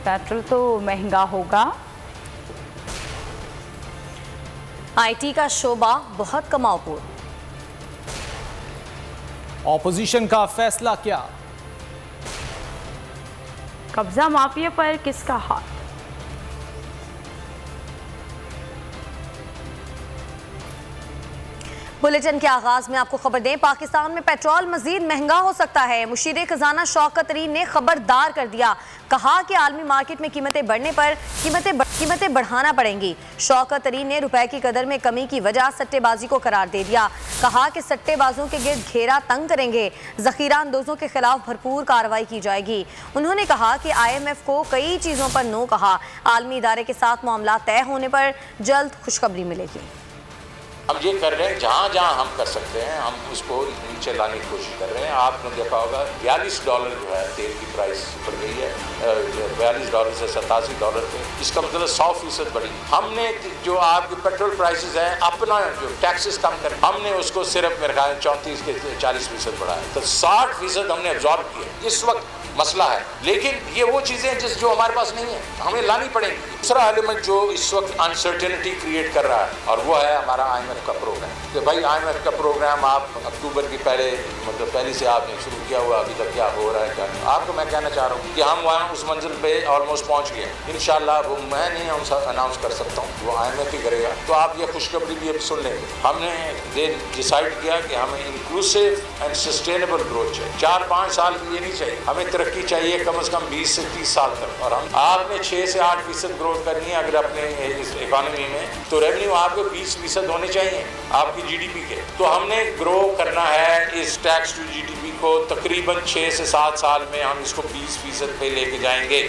Petrol तो महंगा होगा। IT का शोबा बहुत कमाऊपूर्ण। ऑपोजिशन का फैसला क्या? कब्जा माफिया पर किसका हाथ? बुलेटिन के आगाज में आपको खबर दें, पाकिस्तान में पेट्रोल मजीद महंगा हो सकता है। मुशीर खजाना शौकत तरीन ने खबरदार कर दिया, कहा कि आलमी मार्केट में कीमतें बढ़ने पर कीमतें बढ़ाना पड़ेंगी। शौकत तरीन ने रुपए की कदर में कमी की वजह सट्टेबाजी को करार दे दिया, कहा कि सट्टेबाजों के गिर्द घेरा तंग करेंगे, जखीरा अंदोजों के खिलाफ भरपूर कार्रवाई की जाएगी। उन्होंने कहा कि IMF को कई चीज़ों पर नो कहा, आलमी इदारे के साथ मामला तय होने पर जल्द खुशखबरी मिलेगी। हम ये कर रहे हैं, जहाँ जहाँ हम कर सकते हैं हम उसको नीचे लाने की कोशिश कर रहे हैं। आपने देखा होगा $42 जो है तेल की प्राइस बढ़ गई है, $42 से $87 पे। इसका मतलब 100% बढ़ी। हमने जो आपके पेट्रोल प्राइसेस हैं, अपना जो टैक्सेस कम कर, हमने उसको सिर्फ मेरे ख्याल 34 के 40% बढ़ाया, तो 60% हमने एब्जॉर्ब किया। इस वक्त मसला है, लेकिन ये वो चीज़ें हैं जो हमारे पास नहीं है, हमें लानी पड़ेंगी। दूसरा एलिमेंट जो इस वक्त अनसर्टेनिटी क्रिएट कर रहा है, और वो है हमारा IMF का प्रोग्राम। तो भाई IMF का प्रोग्राम आप अक्टूबर की पहले से आपने शुरू किया हुआ, अभी तक क्या हो रहा है क्या नहीं। आपको मैं कहना चाह रहा हूँ कि हम वहाँ उस मंजिल पे ऑलमोस्ट पहुँच गए। इंशाल्लाह वो मैं नहीं अनाउंस कर सकता हूँ, वो IMF ही करेगा। तो आप ये खुशखबरी भी अब सुन लेंगे। हमने डिसाइड किया कि हमें इंक्लूसिव एंड सस्टेनेबल ग्रोथ चाहिए। 4-5 साल की ये नहीं चाहिए, हमें तरक्की चाहिए कम से कम 20 से 30 साल तक। और हम आपने 6 से 8% ग्रोथ करनी है अगर अपने इस इकोनॉमी में, तो रेवेन्यू आपको 20% होने चाहिए आपकी GDP के। तो हमने ग्रो करना है इस टैक्स टू GDP को, तकरीबन 6 से 7 साल में हम इसको 20% पे लेके जाएंगे।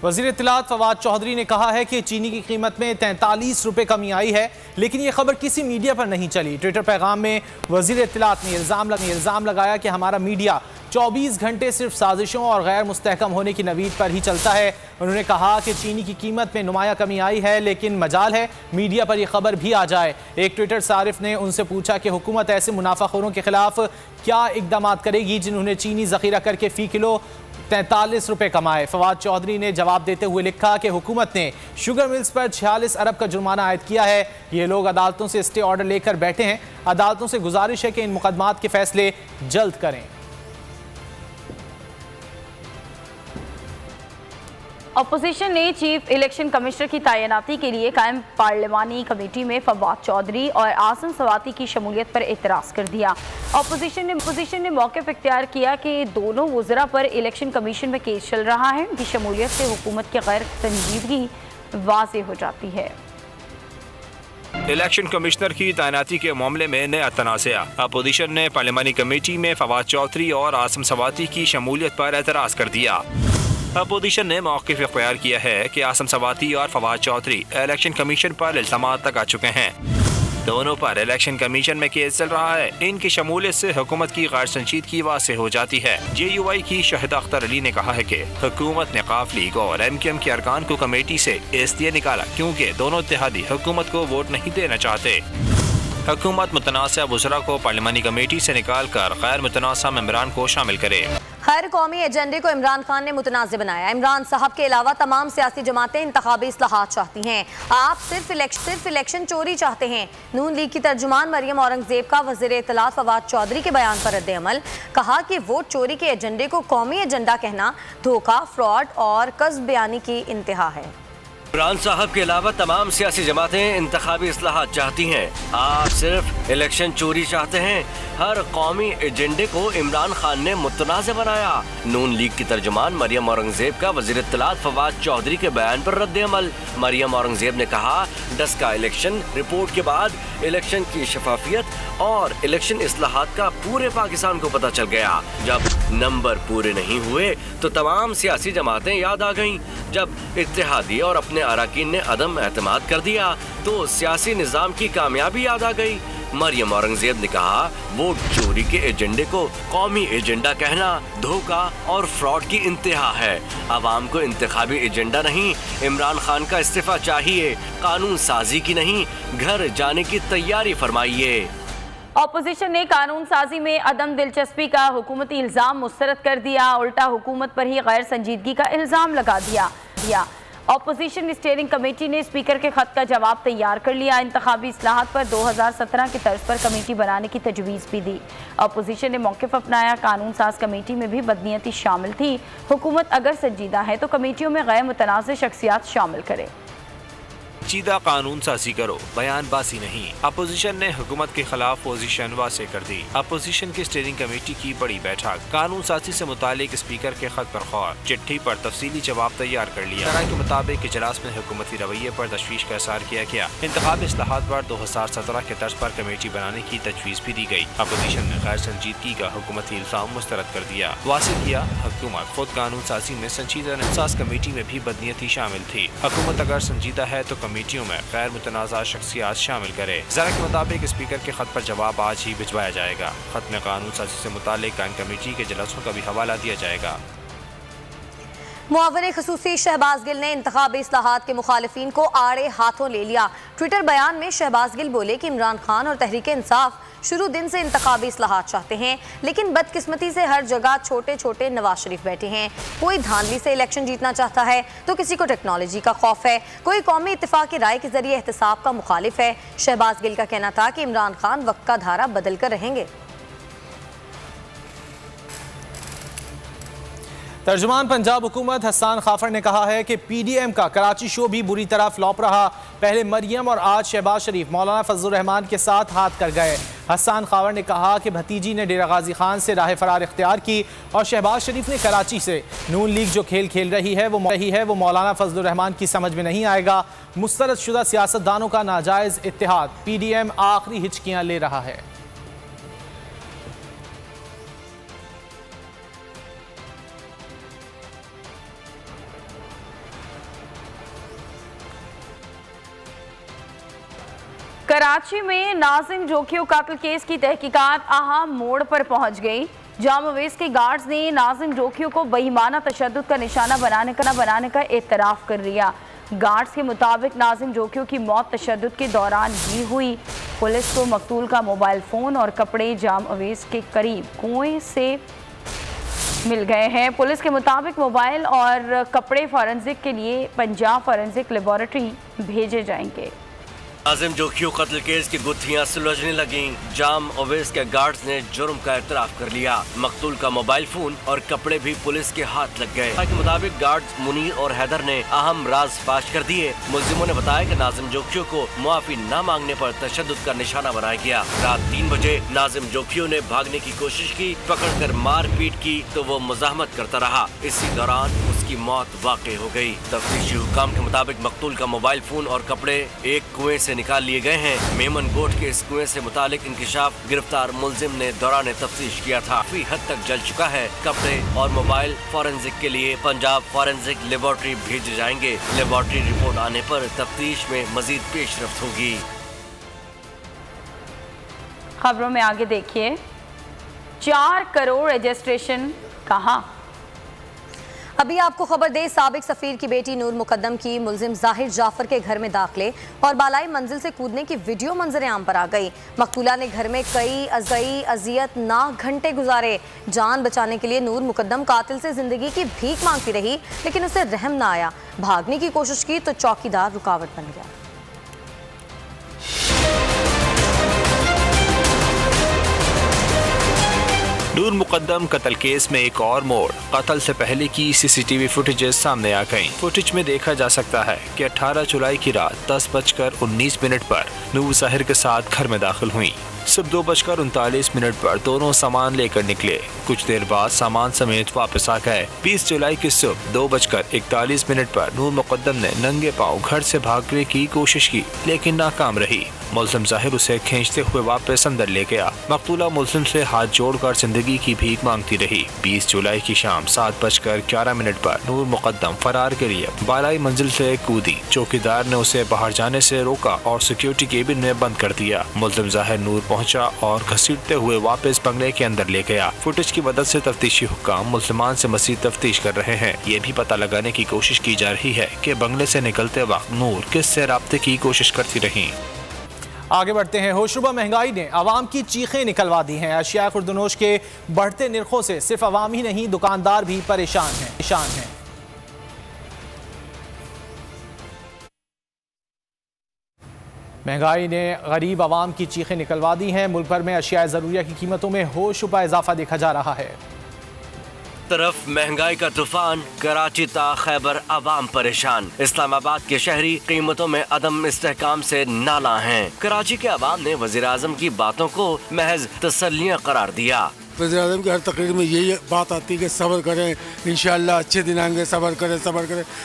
वज़ीर इत्तलात फवाद चौधरी ने कहा है कि चीनी की कीमत में 43 रुपये कमी आई है, लेकिन ये खबर किसी मीडिया पर नहीं चली। ट्विटर पैगाम में वज़ीर इत्तलात ने इल्ज़ाम लगाया कि हमारा मीडिया 24 घंटे सिर्फ साजिशों और गैर मुस्तहकम होने की नवीद पर ही चलता है। उन्होंने कहा कि चीनी की कीमत में नुमाया कमी आई है, लेकिन मजाल है मीडिया पर यह खबर भी आ जाए। एक ट्विटर सारिफ ने उनसे पूछा कि हुकूमत ऐसे मुनाफाखोरों के खिलाफ क्या इकदाम करेगी जिन्होंने चीनी ज़ख़ीरा करके फ़ी किलो 43 रुपये कमाए। फवाद चौधरी ने जवाब देते हुए लिखा कि हुकूमत ने शुगर मिल्स पर 46 अरब का जुर्माना आयद किया है। ये लोग अदालतों से स्टे ऑर्डर लेकर बैठे हैं। अदालतों से गुजारिश है कि इन मुकदमात के फैसले जल्द करें। अपोजिशन ने चीफ इलेक्शन कमिश्नर की तैनाती के लिए कायम पार्लिमानी कमेटी में फवाद चौधरी और आसिम सवाती की शमूलियत पर एतराज़ कर दिया। अपोजिशन ने मौक़िफ़ इख्तियार किया कि दोनों वज़रा पर इलेक्शन कमीशन में केस चल रहा है। उनकी शमूलियत से हुकूमत की गैर संजीदगी वाज़ेह हो जाती है। इलेक्शन कमिश्नर की तैनाती के मामले में नया तनाज़ा। अपोजिशन ने पार्लिमानी कमेटी में फवाद चौधरी और आसिम सवाती की शमूलियत पर एतराज़ कर दिया। अपोजिशन ने मौक़िफ़ इख्तियार किया है कि आसिम सवाती और फवाद चौधरी इलेक्शन कमीशन पर इल्ज़ामात लगा चुके हैं। दोनों पर इलेक्शन कमीशन में केस चल रहा है। इनकी शमूलियत से हुकूमत की गैर संजीदगी वाज़ेह हो जाती है। JUI की शाहिदा अख्तर अली ने कहा है कि हुकूमत ने काफ लीग और MQM के अरकान को कमेटी से इसलिए निकाला क्योंकि दोनों इत्तेहादी हुकूमत को वोट नहीं देना चाहते। हुकूमत मुतनाज़ा वज़रा को पार्लिमानी कमेटी से निकाल कर गैर मुतनाज़ा मेंबरान को शामिल करे। हर कौमी एजेंडे को इमरान खान ने मुतनाज़ बनाया। इमरान साहब के अलावा तमाम सियासी जमातें इंतखाबी इस्लाहात चाहती हैं। आप सिर्फ इलेक्शन चोरी चाहते हैं। नून लीग की तर्जुमान मरियम औरंगजेब का वज़ीर इत्तलात फवाद चौधरी के बयान पर रद्द-ए-अमल। कहा कि वोट चोरी के एजेंडे को कौमी एजेंडा कहना धोखा, फ्रॉड और कस्ब बयानी की इंतहा है। इमरान साहब के अलावा तमाम सियासी जमातें इंतखाबी इस्लाहात चाहती हैं। आप सिर्फ इलेक्शन चोरी चाहते हैं। हर कौमी एजेंडे को इमरान खान ने मुतनाज़ बनाया। नून लीग की तर्जुमान मरियम औरंगजेब का वज़ीर इत्तलात फवाद चौधरी के बयान पर रद्द-ए-अमल। मरियम औरंगजेब ने कहा, डस्का इलेक्शन रिपोर्ट के बाद इलेक्शन की शफाफियत और इलेक्शन इस्लाहात का पूरे पाकिस्तान को पता चल गया। जब नंबर पूरे नहीं हुए तो तमाम सियासी जमातें याद आ गईं। जब इत्तेहादी और अपने अराकीन ने अदम एतमाद कर दिया तो सियासी निज़ाम की कामयाबी याद आ गई। मरियम औरंगजेब ने कहा, वोट चोरी के एजेंडे को कौमी एजेंडा कहना धोखा और फ्रॉड की इंतहा है। अवाम को इंतखाबी एजेंडा नहीं, इमरान खान का इस्तीफा चाहिए। कानून साजी की नहीं, घर जाने की तैयारी फरमाइए। ऑपोजिशन ने कानून साजी में अदम दिलचस्पी का हुकूमती इल्ज़ाम मुस्तरद कर दिया। उल्टा हुकूमत पर ही गैर संजीदगी का इल्ज़ाम लगा दिया। ऑपोजिशन स्टीयरिंग कमेटी ने स्पीकर के खत का जवाब तैयार कर लिया। इंतखाबी इस्लाहात पर 2017 की तर्ज पर कमेटी बनाने की तजवीज़ भी दी। ऑपोजिशन ने मौक़िफ़ अपनाया। कानून साज कमेटी में भी बदनीयती शामिल थी। हुकूमत अगर संजीदा है तो कमेटियों में गैर मुतनाज़ शख्सियात शामिल करे। चीदा कानून साजी करो, बयानबाजी नहीं। अपोजिशन ने हुकूमत के खिलाफ पोजीशन वासे कर दी। अपोजिशन की स्टीयरिंग कमेटी की बड़ी बैठक। कानून साजी से मुतालिक स्पीकर के खत पर गौर, चिट्ठी पर तफसीली जवाब तैयार कर लिया। तरह के मुताबिक इजलास में हुकूमती रवैये पर तशवीश का इज़हार किया गया। इंतखाबी इस्लाहात पर 2017 के तर्ज पर कमेटी बनाने की तजवीज़ भी दी गई। अपोजिशन ने गैर संजीदगी का हुकूमती इल्ज़ाम मुस्तरद कर दिया। वासे किया हुकूमत खुद कानून साजी में संजीदा एहसास कमेटी में भी बदनीयती शामिल थी। हुकूमत अगर संजीदा है तो कमेटियों में गैर मुतनाज़ा शख्सियात शामिल करे। ज़रा के मुताबिक स्पीकर के खत पर जवाब आज ही भिजवाया जाएगा। खत में कानून साजी से मुतालिक कायम कमेटी के जलसों का भी हवाला दिया जाएगा। मुआविन खसूसी शहबाज गिल ने इंतखाबी इस्लाहात के मुखालिफिन को आड़े हाथों ले लिया। ट्विटर बयान में शहबाज गिल बोले कि इमरान खान और तहरीक इंसाफ शुरू दिन से इंतखाबी इस्लाहात चाहते हैं, लेकिन बदकिस्मती से हर जगह छोटे छोटे नवाज शरीफ बैठे हैं। कोई धांधली से इलेक्शन जीतना चाहता है तो किसी को टेक्नोलॉजी का खौफ है, कोई कौमी इत्तेफाक की राय के जरिए एहतसाब का मुखालिफ है। शहबाज गिल का कहना था कि इमरान खान वक्त का धारा बदल कर रहेंगे। तर्जुमान पंजाब हुकूमत हसन खाफर ने कहा है कि PDM का कराची शो भी बुरी तरह फ्लॉप रहा। पहले मरियम और आज शहबाज शरीफ मौलाना फजलुर रहमान के साथ हाथ कर गए। हसन खाफर ने कहा कि भतीजी ने डेरा गाजी खान से राह फरार इख्तियार की और शहबाज शरीफ ने कराची से। नून लीग जो खेल खेल रही है वो मौलाना फजलुर रहमान की समझ में नहीं आएगा। मुस्तरद शुदा सियासतदानों का नाजायज़ इत्तेहाद। PDM आखिरी हिचकियाँ ले रहा है। कराची में नाजिम जोखियों कत्ल केस की तहकीकात अहम मोड़ पर पहुंच गई। जामा वेस्ट के गार्ड्स ने नाजिम जोखियों को बेईमाना तशद्दुद का निशाना बनाने का एतराफ़ कर लिया। गार्ड्स के मुताबिक नाजिम जोखियों की मौत तशद्दुद के दौरान ही हुई। पुलिस को मकतूल का मोबाइल फ़ोन और कपड़े जामा वेस्ट के करीब कुएं से मिल गए हैं। पुलिस के मुताबिक मोबाइल और कपड़े फॉरेंसिक के लिए पंजाब फॉरेंसिक लेबॉरेटरी भेजे जाएंगे। नाजिम जोखियों कत्ल केस की गुत्थियां सुलझने लगी। जाम ओवेस के गार्ड्स ने जुर्म का एतराफ़ कर लिया। मकतूल का मोबाइल फोन और कपड़े भी पुलिस के हाथ लग गए। के मुताबिक गार्ड्स मुनीर और हैदर ने अहम राज फाश कर दिए। मुल्जिमों ने बताया कि नाजिम जोखियों को मुआफी न मांगने पर तशद्दुद का निशाना बनाया गया। रात 3 बजे नाजिम जोखियों ने भागने की कोशिश की, पकड़कर मारपीट की तो वो मुजाहमत करता रहा। इसी दौरान उसकी मौत वाक़ई हो गई। तफ्तीशी हुकाम के मुताबिक मकतूल का मोबाइल फोन और कपड़े एक कुएं से निकाल लिए गए हैं। मेमन गोट के इस कुएं से मुतालिक इंकिशाफ गिरफ्तार मुल्जिम ने दौरान तफ्तीश किया था। काफी हद तक जल चुका है। कपड़े और मोबाइल फॉरेंसिक के लिए पंजाब फॉरेंसिक लेबॉरेटरी भेजे जाएंगे। लेबॉरेटरी रिपोर्ट आने पर तफ्तीश में मजीद पेशरफ्त होगी। खबरों में आगे देखिए, 4 करोड़ रजिस्ट्रेशन कहाँ। अभी आपको खबर दे, साबिक सफीर की बेटी नूर मुकद्दम की मुल्जिम जाहिर जाफर के घर में दाखिले और बालाई मंजिल से कूदने की वीडियो मंजर आम पर आ गई। मकतूला ने घर में कई अजियतनाक घंटे गुजारे। जान बचाने के लिए नूर मुकद्दम कातिल से जिंदगी की भीख मांगती रही, लेकिन उसे रहम ना आया। भागने की कोशिश की तो चौकीदार रुकावट बन गया। नूर मुकद्दम कत्ल केस में एक और मोड़। कत्ल से पहले की CCTV फुटेजेस सामने आ गईं। फुटेज में देखा जा सकता है कि 18 जुलाई की रात 10:19 पर नूर जाहिर के साथ घर में दाखिल हुई। सुबह 2:39 पर दोनों सामान लेकर निकले। कुछ देर बाद सामान समेत वापस आ गए। 20 जुलाई की सुबह 2:41 पर नूर मुकद्दम ने नंगे पांव घर से भागने की कोशिश की, लेकिन नाकाम रही। मुल्जिम जाहिर उसे खींचते हुए वापस अंदर ले गया। मकतूला मुल्जिम से हाथ जोड़कर जिंदगी की भीख मांगती रही। 20 जुलाई की शाम 7:11 पर नूर मुकद्दम फरार के लिए बालाई मंजिल से कूदी। चौकीदार ने उसे बाहर जाने से रोका और सिक्योरिटी केबिन में बंद कर दिया। मुल्जिम जाहिर नूर पहुंचा और घसीटते हुए वापस बंगले के अंदर ले गया। फुटेज की मदद से तफ्तीशी हुक्काम मुल्जिमान से मज़ीद तफ्तीश कर रहे हैं। ये भी पता लगाने की कोशिश की जा रही है कि बंगले से निकलते वक्त नूर किससे राब्ते की कोशिश करती रही। आगे बढ़ते हैं। होशरुबा महंगाई ने आवाम की चीखें निकलवा दी हैं। अशिया खुर्दनोश के बढ़ते निर्खों से सिर्फ आवाम ही नहीं, दुकानदार भी परेशान हैं। महंगाई ने गरीब आवाम की चीखें निकलवा दी हैं। मुल्क भर में अशिया ज़रूरिया की कीमतों में होशरुबा इजाफा देखा जा रहा है। तरफ महंगाई का तूफान, कराची ता खैबर आवाम परेशान। इस्लामाबाद के शहरी कीमतों में अदम इस्तेहकाम से नाला हैं। कराची के आवाम ने वज़ीर आज़म की बातों को महज तसल्लियां करार दिया। वज़ीर आज़म की हर तकरीर में यही बात आती है कि सब्र करें, इंशाअल्लाह अच्छे दिन आएंगे, सब्र करें।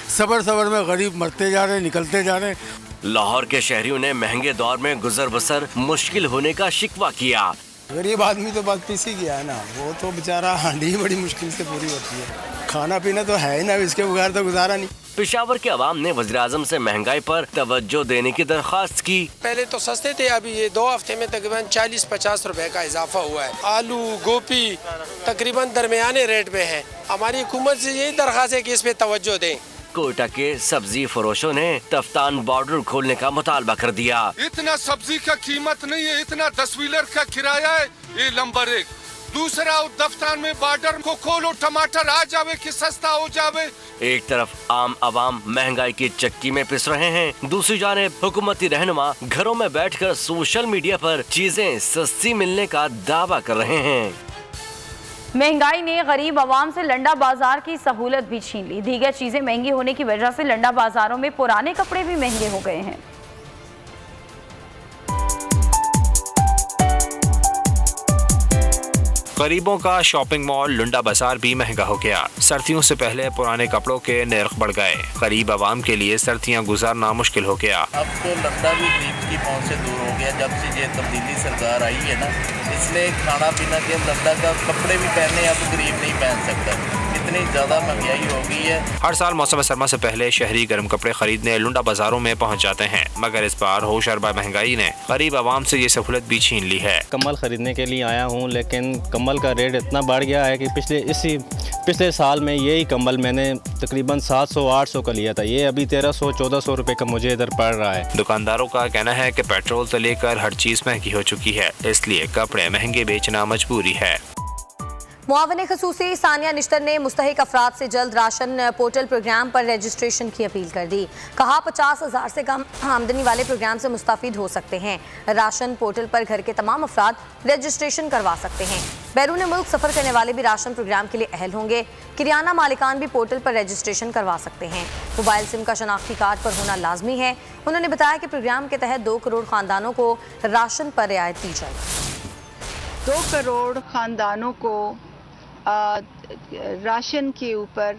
सब्र में गरीब मरते जा रहे हैं, निकलते जा रहे हैं। लाहौर के शहरियों ने महंगे दौर में गुजर बसर मुश्किल होने का शिकवा किया। गरीब आदमी तो बस पिसी गया है ना, वो तो बेचारा हांडी बड़ी मुश्किल से पूरी होती है। खाना पीना तो है ही ना, इसके बगैर तो गुजारा नहीं। पेशावर के अवाम ने वज़ीर आज़म से महंगाई पर तवज्जो देने की दरख्वास्त की। पहले तो सस्ते थे, अभी ये 2 हफ्ते में तकरीबन 40-50 रुपए का इजाफा हुआ है। आलू गोभी तकरीबन दरमियाने रेट में है। हमारी हुकूमत से यही दरख्वास्त है कि इस पे तवज्जो दें। कोयटा के सब्जी फरोशों ने तफ्तान बॉर्डर खोलने का मुतालबा कर दिया। इतना सब्जी का कीमत नहीं है, इतना 10 व्हीलर का किराया है, ये नंबर 1। दूसरा, दफ्तान में बॉर्डर को खोलो, टमाटर आ जावे कि सस्ता हो जावे। एक तरफ आम आवाम महंगाई की चक्की में पिस रहे हैं, दूसरी जानिब हुकूमती रहनुमा घरों में बैठकर सोशल मीडिया पर चीजें सस्ती मिलने का दावा कर रहे हैं। महंगाई ने गरीब आवाम से लंडा बाजार की सहूलत भी छीन ली। दीगर चीजें महंगी होने की वजह से लंडा बाजारों में पुराने कपड़े भी महंगे हो गए हैं। गरीबों का शॉपिंग मॉल लुंडा बाजार भी महंगा हो गया। सर्दियों से पहले पुराने कपड़ों के नर्ख बढ़ गए। गरीब आवाम के लिए सर्दियां गुजारना मुश्किल हो गया। अब तो लंडा भी गरीब की पहुंच से दूर हो गया जब से ये तब्दीली सरकार आई है ना, इसलिए खाना पीना के लंडा का कपड़े भी पहने अब गरीब नहीं पहन सकता, इतनी ज्यादा महंगाई हो गई है। हर साल मौसम सरमा से पहले शहरी गर्म कपड़े खरीदने लुंडा बाजारों में पहुंच जाते हैं, मगर इस बार होश अरबा महंगाई ने गरीब आवाम से ये सहूलत भी छीन ली है। कम्बल खरीदने के लिए आया हूँ, लेकिन कम्बल का रेट इतना बढ़ गया है कि पिछले साल में यही कम्बल मैंने तकरीबन 700-800 का लिया था, ये अभी 1300-1400 रुपए का मुझे इधर पड़ रहा है। दुकानदारों का कहना है कि पेट्रोल से लेकर हर चीज महंगी हो चुकी है, इसलिए कपड़े महंगे बेचना मजबूरी है। मुआविन खसूसी सानिया निश्तर ने मुस्तहिक अफराद से जल्द राशन पोर्टल प्रोग्राम पर रजिस्ट्रेशन की अपील कर दी। कहा 50,000 से कम आमदनी वाले प्रोग्राम से मुस्तफीद हो सकते हैं। राशन पोर्टल पर घर के तमाम अफराद रजिस्ट्रेशन करवा सकते हैं। बैरून मुल्क सफ़र करने वाले भी राशन प्रोग्राम के लिए अहल होंगे। किराना मालिकान भी पोर्टल पर रजिस्ट्रेशन करवा सकते हैं। मोबाइल सिम का शनाख्ती कार्ड पर होना लाजमी है। उन्होंने बताया कि प्रोग्राम के तहत 2 करोड़ ख़ानदानों को राशन पर रियायत दी जाएगी। 2 करोड़ ख़ानदानों को राशन के ऊपर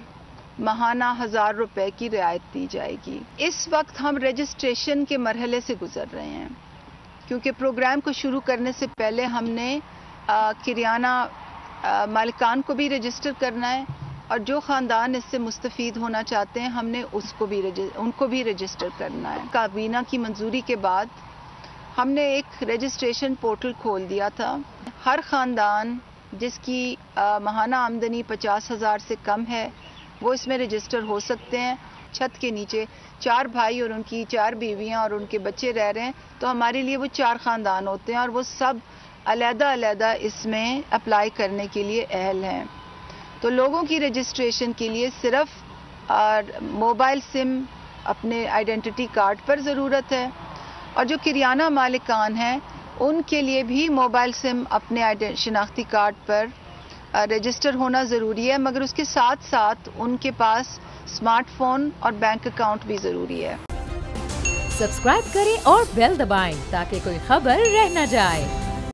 माहाना 1000 रुपए की रियायत दी जाएगी। इस वक्त हम रजिस्ट्रेशन के मरहले से गुजर रहे हैं, क्योंकि प्रोग्राम को शुरू करने से पहले हमने किराना मालिकान को भी रजिस्टर करना है, और जो ख़ानदान इससे मुस्तफ़ीद होना चाहते हैं हमने उनको भी रजिस्टर करना है। काबीना की मंजूरी के बाद हमने एक रजिस्ट्रेशन पोर्टल खोल दिया था। हर ख़ानदान जिसकी माहाना आमदनी 50,000 से कम है वो इसमें रजिस्टर हो सकते हैं। छत के नीचे 4 भाई और उनकी 4 बीवियां और उनके बच्चे रह रहे हैं, तो हमारे लिए वो 4 ख़ानदान होते हैं और वो सब अलग-अलग इसमें अप्लाई करने के लिए अहल हैं। तो लोगों की रजिस्ट्रेशन के लिए सिर्फ मोबाइल सिम अपने आइडेंटिटी कार्ड पर ज़रूरत है, और जो किराना मालिकान हैं उनके लिए भी मोबाइल सिम अपने शनाख्ती कार्ड पर रजिस्टर होना ज़रूरी है, मगर उसके साथ साथ उनके पास स्मार्टफोन और बैंक अकाउंट भी ज़रूरी है। सब्सक्राइब करें और बेल दबाएं ताकि कोई खबर रह न जाए।